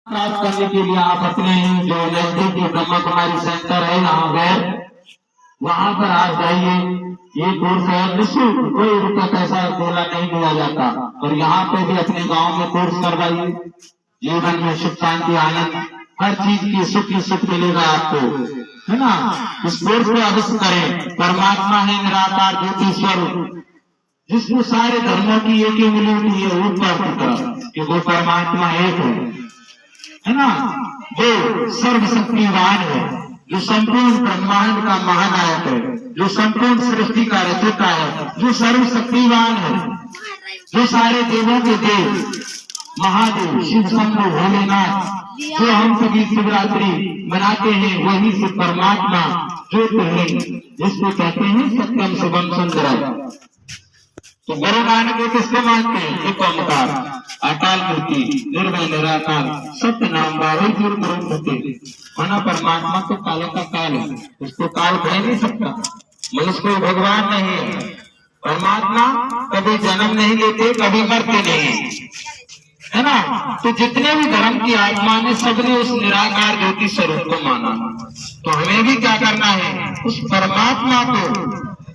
प्राप्त करने के लिए आप अपने जो नजदीकी ब्रह्मा कुमारी सेंटर है यहाँ गए, वहां पर आप जाइए। ये कोर्स है निःशुल्क, कोई रुपया पैसा बोला नहीं दिया जाता। और यहाँ पे भी अपने गांव में कोर्स करवाइए। जीवन में सुख शांति आनंद हर चीज की सुख मिलेगा आपको, है ना। इस कोर्स को अवश्य करें। परमात्मा है निराकार ज्योति स्वरूप, जिसमें सारे धर्मों की एक ही मिली हुई है ऊपर की तरफ कि वो परमात्मा एक है ना, जो सर्वशक्तिवान है, जो संपूर्ण ब्रह्मांड का महानायक है, जो संपूर्ण सृष्टि का रचयिता है, जो सर्वशक्तिवान है, जो सारे देवों के देव महादेव शिव शंभु भोलेनाथ, जो हम सभी शिवरात्रि मनाते हैं, वही से परमात्मा जो है, जिसको कहते हैं सत्यम शिवम सुंदरम। तो गुरु नानक किसको मानते हैं? एक ओंकार, अकाल मूर्ति, निर्भय निराकार, सत्य नाम बाहुल गुरु होते। माना परमात्मा तो कालों का काल है, उसको काल कह नहीं सकता। मनुष्य को भगवान नहीं है। परमात्मा कभी जन्म नहीं लेते, कभी मरते नहीं, है ना। तो जितने भी धर्म की आत्मा ने सबने उस निराकार ज्योति स्वरूप को माना। तो हमें भी क्या करना है? उस परमात्मा को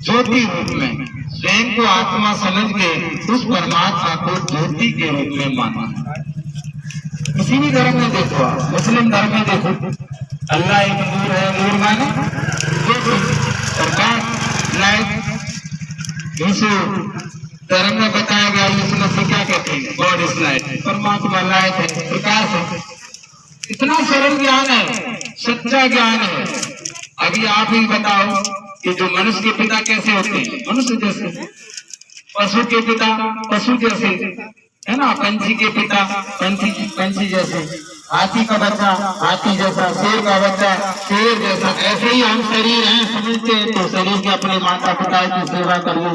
ज्योति रूप में, स्वयं को आत्मा समझ के उस परमात्मा को ज्योति के रूप में माना। किसी भी धर्म में देखो, मुस्लिम धर्म में देखो, अल्लाह एक नूर है। नूर माने प्रकाश, लाइट। इस धर्म में बताया गया यीशु मसीह क्या कहते हैं? God is light. परमात्मा लाइट है, प्रकाश है। इतना सरल ज्ञान है, सच्चा ज्ञान है। अभी आप ही बताओ कि जो मनुष्य के पिता कैसे होते हैं? मनुष्य जैसे। पशु के पिता पशु जैसे, है ना। पंछी के पिता पंछी जैसे, हाथी का बच्चा हाथी जैसा, शेर का बच्चा शेर जैसा। ऐसे ही हम शरीर हैं, समझते हैं। तो शरीर के अपने माता पिता की सेवा करिए,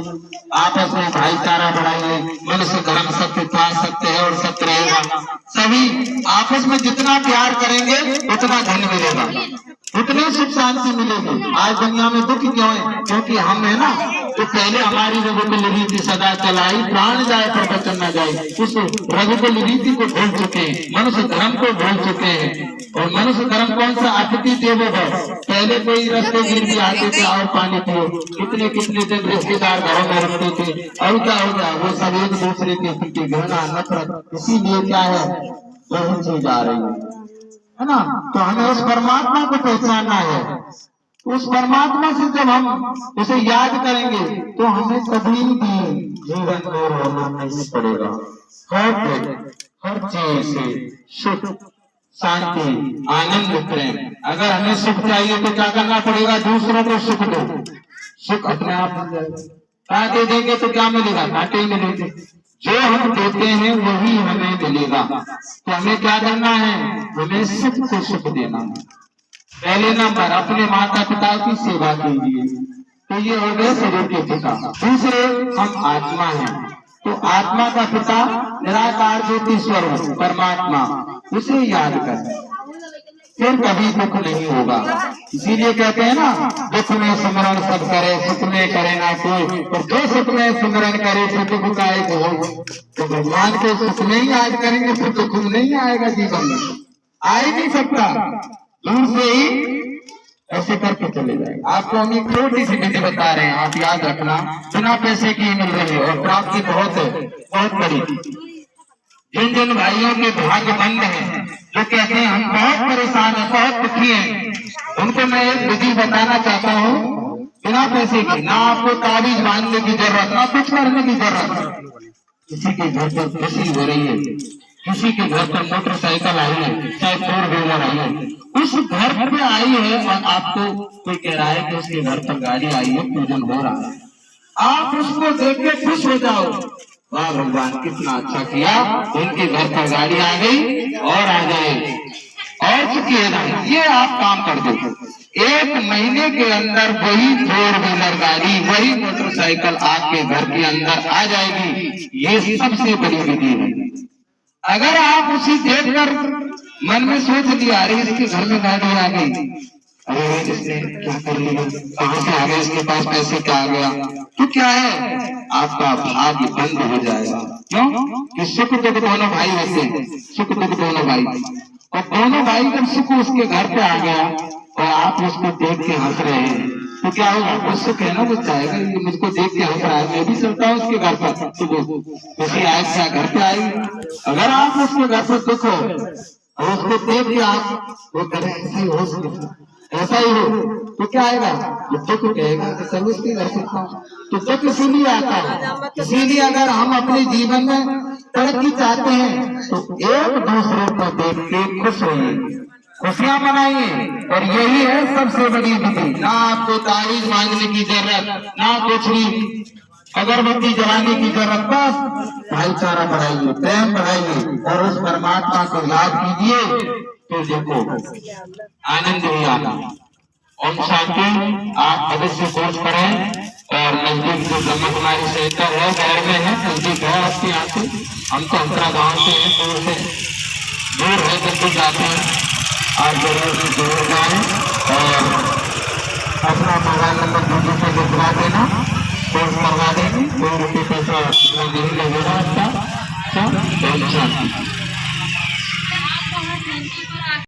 आपस में भाईचारा बढ़ाइए। मनुष्य धर्म सत्य था, सत्य है और सत्य रहेगा। सभी आपस में जितना प्यार करेंगे उतना धन मिलेगा, उतनी सुख शांति मिलेगी। आज दुनिया में दुख क्यों है? क्योंकि हम है ना, तो पहले हमारी रघुकुल रीति सदा चलाई, प्राण जाए पर वचन न जाए। उस रघुकुल रीति को भूल चुके हैं, मनुष्य धर्म को भूल चुके हैं। और मनुष्य धर्म कौन सा? अतिथि देवो भव। पहले कोई रस्ते गिर भी आते थे, और पानी पियो। कितने कितने दिन रिश्तेदार घरों में रखते थे, और क्या हो गया? वो सब एक दूसरे के प्रति घृणा नफरत। इसीलिए क्या है, बहुत चीज आ रही है ना। तो हमें उस परमात्मा को पहचानना है। उस परमात्मा से जब हम उसे याद करेंगे तो हमें कभी भी जीवन में रोना नहीं पड़ेगा। हर चीज से सुख शांति आनंद प्रेम। अगर हमें सुख चाहिए तो क्या करना पड़ेगा? दूसरों को सुख दो, सुख अपने आप मिल जाएगा। कांटे देंगे तो क्या मिलेगा? कांटे ही मिलेंगे। जो हम देते हैं वही हमें मिलेगा। तो हमें क्या करना है? हमें सुख को सुख देना है। पहले नंबर अपने माता पिता की सेवा कीजिए, तो ये हो गए शरीर के पिता। दूसरे हम आत्मा हैं, तो आत्मा का पिता निराकार ज्योति स्वरूप परमात्मा, उसे याद करें, फिर कभी दुख नहीं होगा। इसीलिए कहते हैं ना, दुख में स्मरण सब करे, सुख में करे ना कोई। और जो सुख में स्मरण करे तो दुख का एक हो। तो भगवान को सुख में ही याद करेंगे फिर दुख नहीं आएगा जीवन में, आ ही नहीं सकता। दूर से ही ऐसे करके चले जाएंगे। आपको हम एक छोटी सी विधि बता रहे हैं, आप याद रखना। बिना पैसे की मिल रही है और प्राप्ति बहुत बड़ी। जिन जिन भाइयों के भाग्य बंद हैं, जो कहते हैं हम बहुत परेशान हैं, बहुत दुखी हैं, उनको मैं एक विधि बताना चाहता हूँ बिना पैसे की। ना आपको ताबीज बांधने की जरूरत, ना कुछ करने की जरूरत। किसी के घर पर खुशी हो रही है, किसी के घर पर मोटरसाइकिल आई है, चाहे 4 व्हीलर आई है, उस घर पे आई है और आपको कोई कह रहा है कि उसके घर पर गाड़ी आई है, पूजन हो रहा है, आप उसको देख के खुश हो जाओ। वाह भगवान कितना अच्छा किया, उनके घर पर गाड़ी आ गई और आ जाए और चुकी है ना। ये आप काम कर दो, 1 महीने के अंदर वही 4 व्हीलर गाड़ी, वही मोटरसाइकिल आपके घर के अंदर आ जाएगी। ये सबसे बड़ी विधि है। अगर आप उसे देखकर मन में सोच लिया, अरे इसके घर में गाड़ी आ गई, अरे इसने क्या कर लिया, कहां से आ गया, इसके पास पैसे क्या आ गया, तो क्या है, आपका भाग्य बंद हो जाएगा। क्यों कि सुख दुख दोनों भाई होते हैं, सुख दुख दोनों भाई। और दोनों भाई जब सुख उसके घर पे आ गया और आप उसको देख के हंस रहे हैं तो क्या होगा? वो सुख है ना, वो चाहेगा ये मुझको देख के हंस रहा है, मैं भी चलता हूँ उसके घर पर, तो वो खुशी आए क्या घर पे आएगी। अगर आप उसके घर पर दुख हो और उसको देख के आप वो करें ऐसा ही हो, ऐसा ही हो, तो क्या आएगा? तो दुख कहेगा कि सब उसके घर से था। तो दुख इसीलिए आता है। इसीलिए अगर हम अपने जीवन में तरक्की चाहते हैं तो एक दूसरे को देख के खुश होइए, खुशियां मनाइए, और यही है सबसे बड़ी विधि। ना आपको तारीफ मांगने की जरूरत, ना कुछ भी अगरबत्ती जलाने की जरूरत, बस भाईचारा बढ़ाइए, प्रेम बढ़ाइए और उस परमात्मा को याद कीजिए तो देखो आनंद ही आता। ओम शांति। आप अवश्य कोर्स करें और नजदीक जो ब्रह्म कुमारी सेंटर है शहर में है, नजदीक है आपके यहाँ से। हम तो अंतरा गाँव से हैं, दूर है, जब भी जाते हैं आप जरूर जाए और अपना मोबाइल नंबर दीदी से भिजवा देना, कोर्स करवा देंगे, 2 रुपये पैसा नहीं लगेगा आपका। ओम शांति।